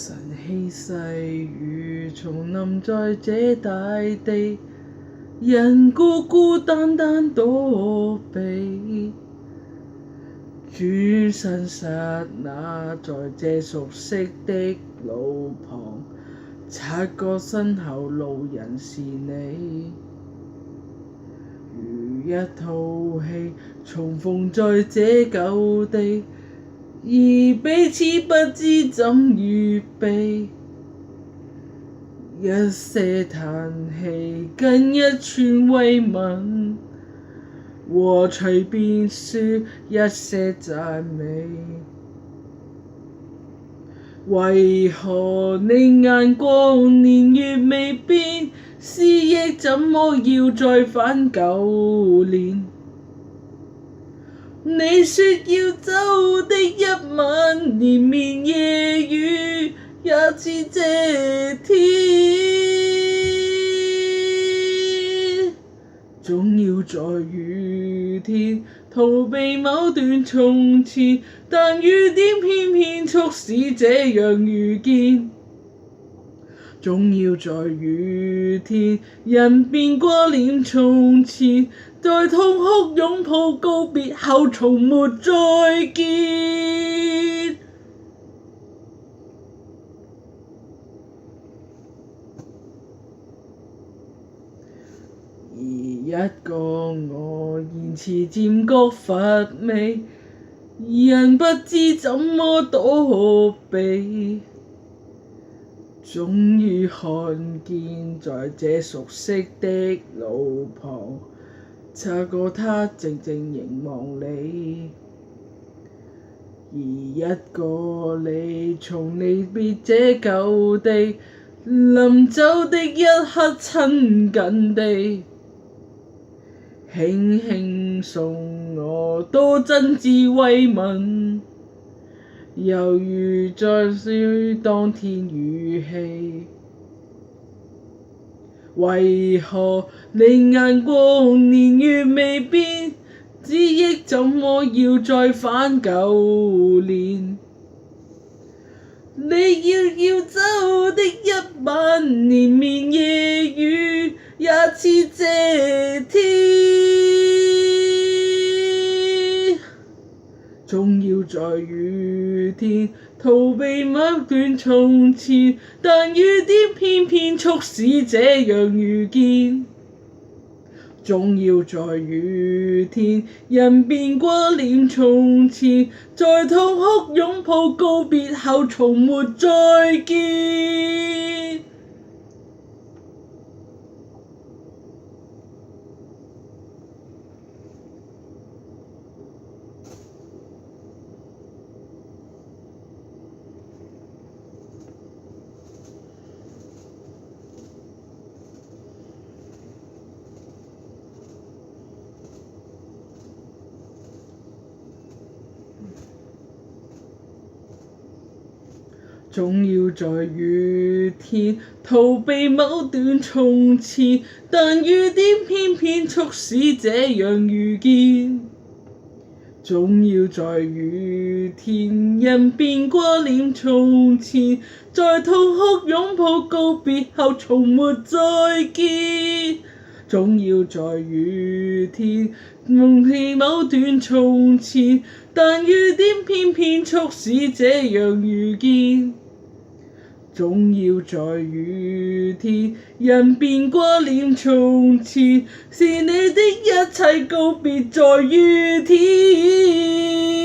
神氣勢如重臨在這大地，人孤孤單單躲避。轉身剎那，在這熟悉的路旁，察覺身後路人是你。如一套戲重逢在這舊地，而彼此不知怎預備。一些嘆氣，跟一串慰問，和隨便說一些讚美。為何你眼光年月未變，思憶怎麼要再返舊年？你說要走的一晚，連綿夜雨也似這天，總要在雨天逃避某段從前，但雨點偏偏促使這樣遇見。總要在雨天，人變過臉從前，在痛哭擁抱告別後從沒再見。而一個我言辭漸覺乏味，人不知怎麼躲避。終於看見在這熟悉的路旁，察覺他靜靜凝望你。而一個你從離別這舊地，臨走的一刻親近地，輕輕送我到真摯慰問，猶如在說當天語氣。為何你眼光年月未變，記憶怎麼要再返舊年？你要走的一晚，連綿夜雨也似這天，總要在雨天逃避某段從前，但雨點偏偏促使這樣遇見。總要在雨天，人變過臉從前，在痛哭擁抱告別後從沒再見。總要在雨天逃避某段從前，但雨點偏偏促使這樣遇見。總要在雨天，人變過臉從前，在痛哭擁抱告別後從沒再見。總要在雨天忘記某段從前，但雨點偏偏促使這樣遇見。總要在雨天，人變過臉從前，是你的一切告別在雨天。